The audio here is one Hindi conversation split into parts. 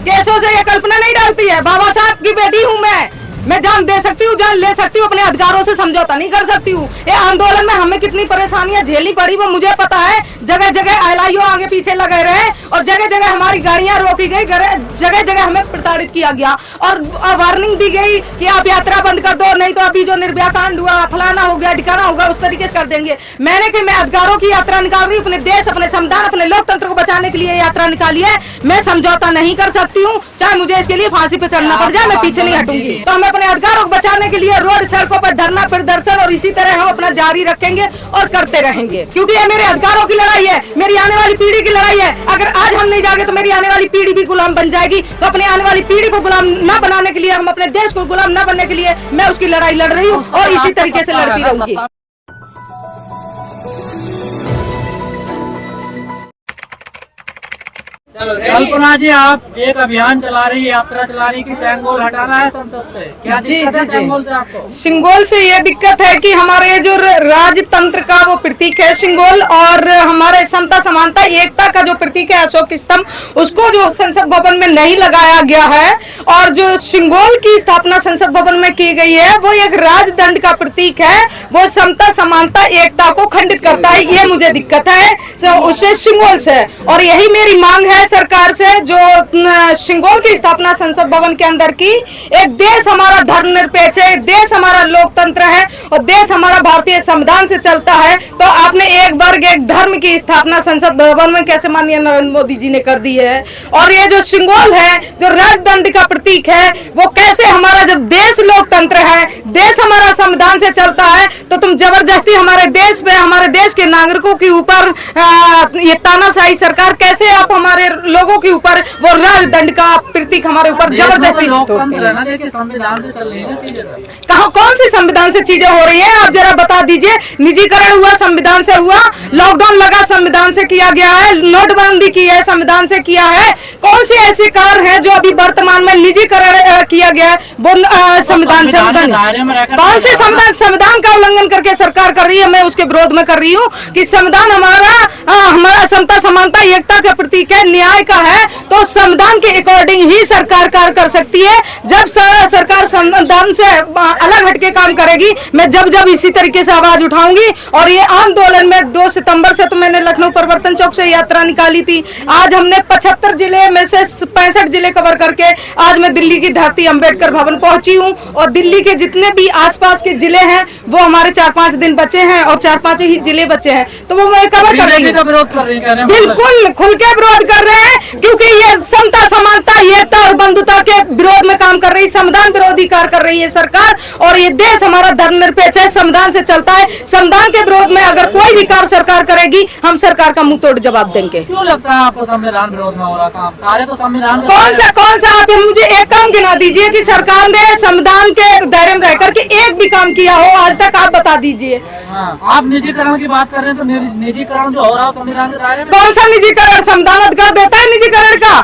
केसों से ये कल्पना नहीं डालती है। बाबा साहब की बेटी हूँ मैं जान दे सकती हूँ, जान ले सकती हूँ, अपने अधिकारों से समझौता नहीं कर सकती हूँ। ये आंदोलन में हमें कितनी परेशानियां झेलनी पड़ी वो मुझे पता है। जगह जगह एलआईओ आगे पीछे लगे रहे और जगह जगह हमारी गाड़ियां रोकी गई, जगह जगह हमें प्रताड़ित किया गया और वार्निंग दी गई कि आप यात्रा बंद कर दो, नहीं तो अभी जो निर्भया कांड हुआ, फलाना हो गया, ठिकाना होगा, उस तरीके से कर देंगे। मैं अधिकारों की यात्रा निकाल रही हूँ, अपने देश, अपने संविधान, अपने लोकतंत्र को बचाने के लिए यात्रा निकाली है। मैं समझौता नहीं कर सकती हूँ, चाहे मुझे इसके लिए फांसी पे चढ़ना पड़ जाए, मैं पीछे नहीं हटूंगी। तो हम अपने अधिकारों को बचाने के लिए रोड सड़कों पर धरना प्रदर्शन और इसी तरह हम अपना जारी रखेंगे और करते रहेंगे, क्योंकि ये मेरे अधिकारों की लड़ाई है, मेरी आने वाली पीढ़ी की लड़ाई है। अगर आज हम नहीं जागे तो मेरी आने वाली पीढ़ी भी गुलाम बन जाएगी। तो अपने आने वाली पीढ़ी को गुलाम न बनाने के लिए, हम अपने देश को गुलाम न बनने के लिए मैं उसकी लड़ाई लड़ रही हूँ और इसी तरीके से लड़ती रहूंगी। कल्पना जी, आप एक अभियान चला रही है, यात्रा चला रही कि सिंगोल हटाना है संसद से, क्या दिक्कत है सिंगोल से आपको? सिंगोल से ये दिक्कत है कि हमारे जो राजतंत्र का वो प्रतीक है सिंगोल, और हमारे समता समानता एकता का जो प्रतीक है अशोक स्तंभ, उसको जो संसद भवन में नहीं लगाया गया है और जो सिंगोल की स्थापना संसद भवन में की गई है वो एक राजदंड का प्रतीक है, वो समता समानता एकता को खंडित करता है। ये मुझे दिक्कत है उससे, सिंगोल से। और यही मेरी मांग है सरकार से, जो सिंगोल की स्थापना संसद भवन के अंदर की। एक देश हमारा धर्मनिरपेक्ष है, देश हमारा लोकतंत्र है और देश हमारा भारतीय संविधान से चलता है, तो आपने एक वर्ग एक धर्म की स्थापना संसद भवन में कैसे माननीय नरेंद्र मोदी जी ने कर दी है। और ये जो सिंगोल है, जो राजदंड का प्रतीक है, वो कैसे हमारा जब देश लोकतंत्र है, देश हमारा संविधान से चलता है, तो तुम जबरदस्ती हमारे देश पे, हमारे देश के नागरिकों के ऊपर ये तानाशाही सरकार, कैसे आप हमारे लोगों के ऊपर वो राजदंड का प्रतीक हमारे ऊपर जबरदस्ती कहा, कौन सी संविधान से चीजें हो रही हैं आप जरा बता दीजिए। निजीकरण हुआ संविधान से हुआ, लॉकडाउन लगा संविधान से किया गया है, नोटबंदी की है संविधान से किया है। कौन सी ऐसी कार्य है जो अभी वर्तमान में निजीकरण किया गया है वो संविधान से? कौन से संविधान का उल्लंघन करके सरकार कर रही है? मैं उसके विरोध में कर रही हूँ कि संविधान हमारा समता समानता एकता का प्रतीक है, न्याय का है, तो संविधान के अकॉर्डिंग ही सरकार कार्य कर सकती है। जब सरकार संविधान से अलग हटके काम करेगी, मैं जब इसी तरीके से आवाज उठाऊंगी। और ये आंदोलन में 2 सितंबर से तो मैंने लखनऊ परिवर्तन चौक से यात्रा निकाली थी, आज हमने 75 जिले में से 65 जिले कवर करके आज मैं दिल्ली की धरती अंबेडकर भवन पहुंची हूं। और दिल्ली के जितने भी आसपास के जिले हैं वो हमारे 4-5 दिन बचे हैं और 4-5 ही जिले बचे हैं, तो वो मैं कवर कर रही हूँ। बिल्कुल खुल के विरोध कर रहे हैं, क्योंकि ये समता समानता एकता और बंधुता के विरोध में काम कर रही, संविधान विरोधी कार्य कर रही है सरकार। और ये देश हमारा धर्मनिरपेक्ष है, संविधान से चलता है, संविधान के विरोध में अगर कोई भी कार्य सरकार करेगी, हम सरकार का मुंह तोड़ जवाब देंगे। क्यों लगता है आपको संविधान विरोध में हो रहा काम? सारे तो संविधान कौन सा आप मुझे एक काम गिना दीजिए कि सरकार ने संविधान के दायरे में रहकर के एक भी काम किया हो आज तक, आप बता दीजिए। आप निजीकरण की बात कर रहे हैं, तो निजीकरण जो हो रहा है संविधान के दायरे में? कौन सा निजीकरण? संविधान अधिकार देता है निजीकरण का।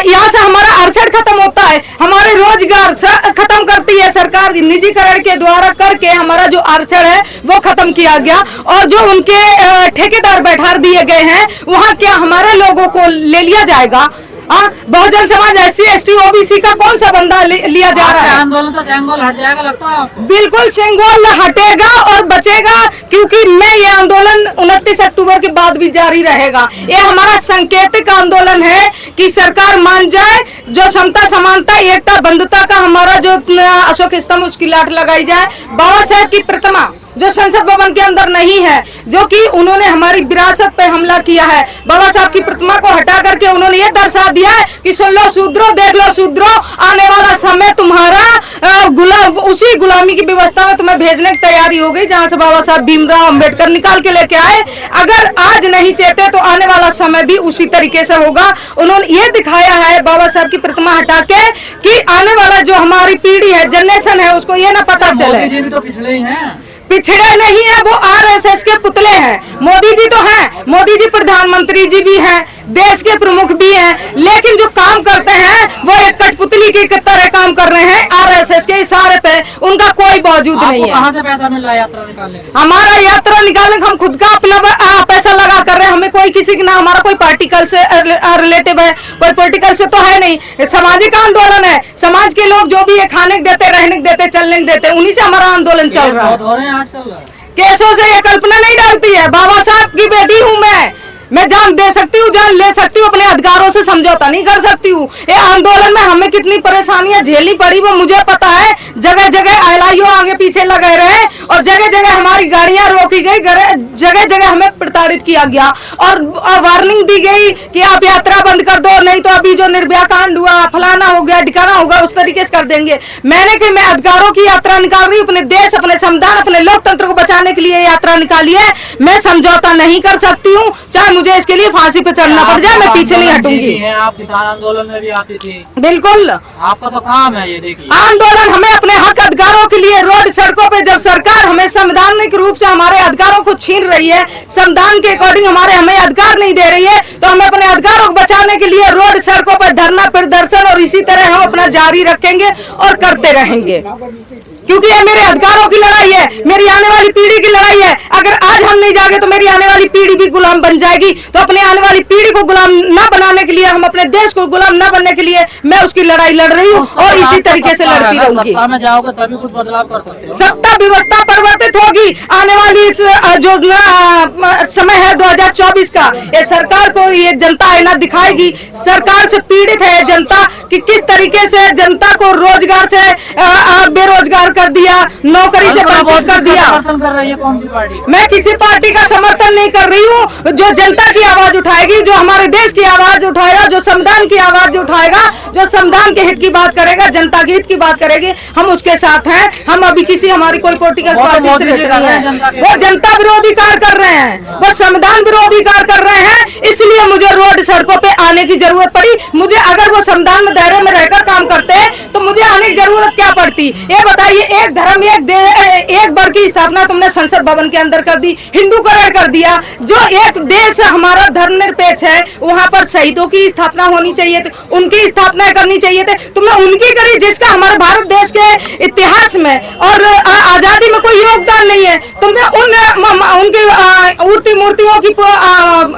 यहाँ से हमारा आरक्षण खत्म होता है, हमारे रोजगार खत्म करती है सरकार, निजीकरण के द्वारा करके हमारा जो आरक्षण है वो खत्म किया गया। और जो उनके ठेकेदार बैठा दिए गए हैं, वहाँ क्या हमारे लोगों को ले लिया जाएगा? Bahujan Samaj SC ST OBC का कौन सा बंदा लिया जा रहा है? आंदोलन से सिंगोल हट जाएगा लगता है आपको? बिल्कुल सिंगोल हटेगा और बचेगा, क्योंकि मैं ये आंदोलन 29 अक्टूबर के बाद भी जारी रहेगा। ये हमारा सांकेतिक आंदोलन है कि सरकार मान जाए, जो समता समानता एकता बंधुता का हमारा जो अशोक स्तंभ, उसकी लाट लगाई जाए। बाबा साहब की प्रतिमा जो संसद भवन के अंदर नहीं है, जो कि उन्होंने हमारी विरासत पे हमला किया है, बाबा साहब की प्रतिमा को हटा करके उन्होंने ये दर्शा दिया है कि सुन लो शूद्रो, देख लो शूद्रो, आने वाला समय तुम्हारा उसी गुलामी की व्यवस्था में तुम्हें भेजने की तैयारी हो गई, जहां से बाबा साहब भीमराव अंबेडकर निकाल के लेके आए। अगर आज नहीं चाहते तो आने वाला समय भी उसी तरीके से होगा। उन्होंने ये दिखाया है बाबा साहब की प्रतिमा हटा के कि आने वाला जो हमारी पीढ़ी है, जनरेशन है, उसको ये ना पता चले। पिछड़े नहीं है, वो RSS के पुतले हैं। मोदी जी तो हैं, मोदी जी प्रधानमंत्री जी भी हैं, देश के प्रमुख भी हैं, लेकिन जो काम करते हैं वो एक कठपुतली की तरह काम कर रहे हैं। RSS के इशारे पे उनका कोई बावजूद नहीं है। कहाँ से पैसा मिल रहा है यात्रा निकालने के? हमारा यात्रा निकालने हम खुद का अपना पैसा लगा कर रहे हैं। हमें कोई किसी की ना, हमारा कोई पार्टिकल से रिलेटिव है, कोई पॉलिटिकल से तो है नहीं। सामाजिक आंदोलन है, समाज के लोग जो भी है खाने के देते, रहने के देते, चलने के देते, उन्हीं से हमारा आंदोलन चल रहा है। हो रहे हैं आजकल केसों से ये कल्पना नहीं डरती है। बाबा साहब की बेटी हूँ मैं जान दे सकती हूँ, जान ले सकती हूँ, अपने अधिकारों से समझौता नहीं कर सकती हूँ। ये आंदोलन में हमें कितनी परेशानियां झेलनी पड़ी वो मुझे पता है। जगह जगह एलआईओ आगे पीछे लगे रहे और जगह जगह हमारी गाड़ियां रोकी गई, जगह जगह हमें प्रताड़ित किया गया और वार्निंग दी गई कि आप यात्रा बंद कर दो, नहीं तो अभी जो निर्भया कांड हुआ, फलाना हो गया, ठिकाना होगा, उस तरीके से कर देंगे। मैंने कि मैं अधिकारों की यात्रा निकाल रही हूँ, अपने देश, अपने संविधान, अपने लोकतंत्र को बचाने के लिए यात्रा निकाली है। मैं समझौता नहीं कर सकती हूँ, चाहे मुझे इसके लिए फांसी पे चढ़ना पड़ जाए, मैं पीछे नहीं हटूंगी। आप किसान आंदोलन में भी आती थी। बिल्कुल, आपका तो काम है ये। देखिए, आंदोलन हमें अपने हक अधिकारों के लिए रोड सड़कों पे, जब सरकार हमें संवैधानिक रूप से हमारे अधिकारों को छीन रही है, संविधान के अकॉर्डिंग हमें अधिकार नहीं दे रही है, तो हमें अपने अधिकारों को बचाने के लिए रोड सड़कों पर धरना प्रदर्शन और इसी तरह हम अपना जारी रखेंगे और करते रहेंगे, क्योंकि ये मेरे अधिकारों की लड़ाई है, मेरी आने वाली पीढ़ी की लड़ाई है। अगर आज हम नहीं जागे तो मेरी आने वाली पीढ़ी भी गुलाम बन जाएगी। तो अपने आने वाली पीढ़ी को गुलाम न बनाने के लिए, हम अपने देश को गुलाम न बनने के लिए मैं उसकी लड़ाई लड़ रही हूँ और इसी तरीके से लड़ती रहूंगी। सत्ता में जाओगे तभी कुछ बदलाव कर सकते हो। सत्ता व्यवस्था परिवर्तित होगी। आने वाली जो समय है 2024 का, ये सरकार को ये जनता आईना दिखाएगी। सरकार से पीड़ित है जनता कि किस तरीके से जनता को रोजगार से बेरोजगार कर दिया, नौकरी से वंचित कर दिया। समर्थन कर रही है कौन सी पार्टी? मैं किसी पार्टी का समर्थन नहीं कर रही हूँ। जो जनता की आवाज उठाएगी, जो हमारे देश की आवाज उठाएगा, जो संविधान की आवाज उठाएगा, जो संविधान के हित की बात करेगा, जनता के हित की बात करेगी, हम उसके साथ हैं। हम अभी किसी हमारी कोई पॉलिटिकल पार्टी से नहीं है। वो जनता विरोधी कार्य कर रहे हैं, वो संविधान विरोधी कार्य कर रहे हैं, इसलिए मुझे रोड सड़कों पे आने की जरूरत पड़ी। मुझे अगर वो संविधान में दायरे में रहकर काम करते तो मुझे आने की जरूरत क्या पड़ती? ये बताइए, एक धर्म एक वर्ग की स्थापना तुमने संसद भवन के अंदर कर दी, हिंदूकरण कर दिया। जो एक देश हमारा धर्मनिरपेक्ष है, वहां पर शहीदों की स्थापना होनी चाहिए थी, उनकी स्थापना करनी चाहिए थे। तुमने उनकी करी जिसका हमारे भारत देश के इतिहास में और आजादी में कोई योगदान नहीं है। तुमने उनकी मूर्तियों की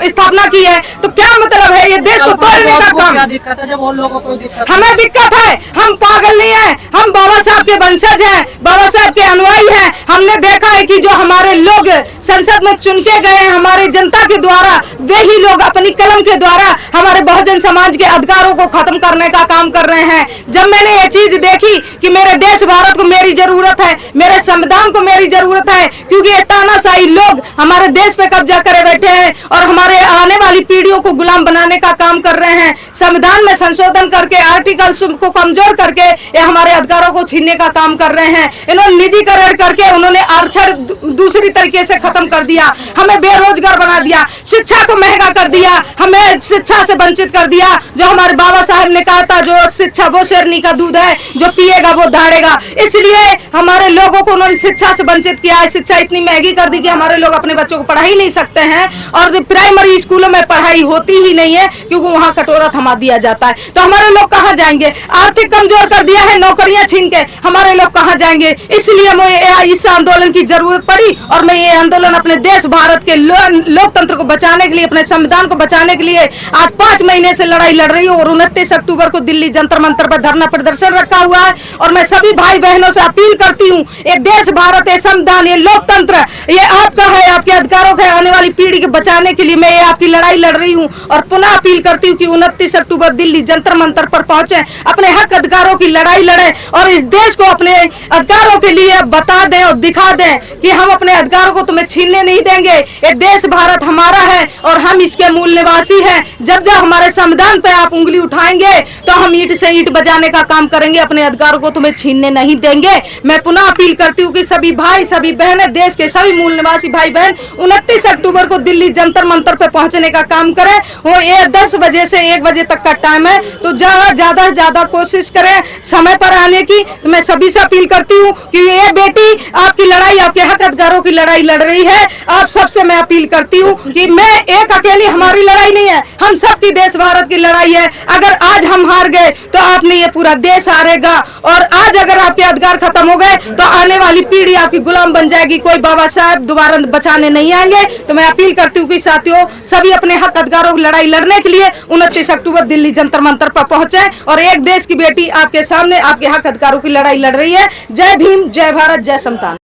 स्थापना की है, तो क्या मतलब है? ये देश को तोड़ने का काम। क्या दिक्कत है जब उन लोगों को दिक्कत? हमें दिक्कत है, हम पागल नहीं है, हम बाबा साहब के वंशज हैं, बाबा साहब के अनुयायी हैं। हमने देखा है कि जो हमारे लोग संसद में चुन के गए हैं हमारे जनता के द्वारा, वे ही लोग अपनी कलम के द्वारा हमारे बहुजन समाज के अधिकारों को खत्म करने का काम कर रहे हैं। जब मैंने ये चीज देखी कि मेरे देश भारत को मेरी जरूरत है, मेरे संविधान को मेरी जरूरत है, क्योंकि ये तानाशाही लोग हमारे देश पे कब्जा करे बैठे हैं और हमारे आने वाली पीढ़ियों को गुलाम बनाने का काम कर रहे हैं। संविधान में संशोधन करके, आर्टिकल्स को कमजोर करके ये हमारे अधिकारों को छीनने का काम कर रहे हैं। इन्होंने निजीकरण करके उन्होंने आरक्षण दूसरी तरीके से खत्म कर दिया, हमें बेरोजगार बना दिया, शिक्षा को महंगा कर दिया, हमें शिक्षा से वंचित कर दिया। जो हमारे बाबा साहब ने कहा था, जो शिक्षा वो शेरनी का दूध है, जो पिएगा वो दहाड़ेगा। इसलिए हमारे लोगों को उन्होंने शिक्षा से वंचित किया है। शिक्षा इतनी महंगी कर दी कि हमारे लोग अपने बच्चों को पढ़ा ही नहीं सकते हैं और प्राइमरी स्कूलों में पढ़ाई होती ही नहीं है, क्योंकि वहाँ कटोरा थमा दिया जाता है। तो हमारे लोग कहाँ जाएंगे? आर्थिक कमजोर कर दिया है, नौकरियां छीन के हमारे लोग कहाँ जाएंगे? इसलिए मुझे इस आंदोलन की जरूरत पड़ी और मैं ये आंदोलन अपने देश भारत के लोकतंत्र को बचाने के लिए, अपने संविधान को बचाने के लिए आज 5 महीने से लड़ाई लड़ रही हूँ और 29 अक्टूबर को दिल्ली जंतर मंतर पर धरना प्रदर्शन रखा हुआ है। और मैं सभी भाई बहनों से अपील करती हूँ, ये देश भारत, ये संविधान, ये लोकतंत्र, ये आपका है, आपके अधिकारों का, आने वाली पीढ़ी के बचाने के लिए मैं ये आपकी लड़ाई लड़ रही हूँ। और पुनः अपील करती हूँ कि 29 अक्टूबर दिल्ली जंतर मंतर पर पहुंचे, अपने हक अधिकारों की लड़ाई लड़े और इस देश को अपने अधिकारों के लिए बता दें और दिखा दें कि हम अपने अधिकारों को तुम्हें छीनने नहीं देंगे। ये देश भारत हमारा है और हम इसके मूल निवासी हैं। जब जब हमारे संविधान पे आप उंगली उठाएंगे तो हम ईंट से ईंट बजाने का काम करेंगे, अपने अधिकारों को तुम्हें छीनने नहीं देंगे। मैं पुनः अपील करती हूँ कि सभी भाई, सभी बहनें, देश के सभी मूल निवासी भाई बहन 29 अक्टूबर को दिल्ली जंतर मंतर पे पहुंचने का काम करें। और ये 10 बजे से 1 बजे तक का टाइम है, तो ज्यादा से ज्यादा कोशिश करें समय पर आने की। तो मैं सभी से अपील करती हूँ कि ये बेटी आपकी लड़ाई, आपके हक अधिकारों की लड़ाई लड़ रही है। आप सबसे मैं अपील करती हूँ कि मैं एक अकेली, हमारी लड़ाई नहीं है, हम सबकी देश भारत की लड़ाई है। अगर आज हम हार गए तो आपने ये पूरा पूरा देश हारेगा। और आज अगर आपके अधिकार खत्म हो गए तो आने वाली पीढ़ी आपकी गुलाम बन जाएगी, कोई बाबा साहब दोबारा बचाने नहीं आएंगे। तो मैं अपील करती हूँ कि साथियों, सभी अपने हक अधिकारों की लड़ाई लड़ने के लिए 29 अक्टूबर दिल्ली जंतर मंतर पर पहुंचे और एक देश की बेटी आपके सामने आपके हक अधिकारों की लड़ाई लड़ रही है। जय भीम, जय भारत, जय संतान।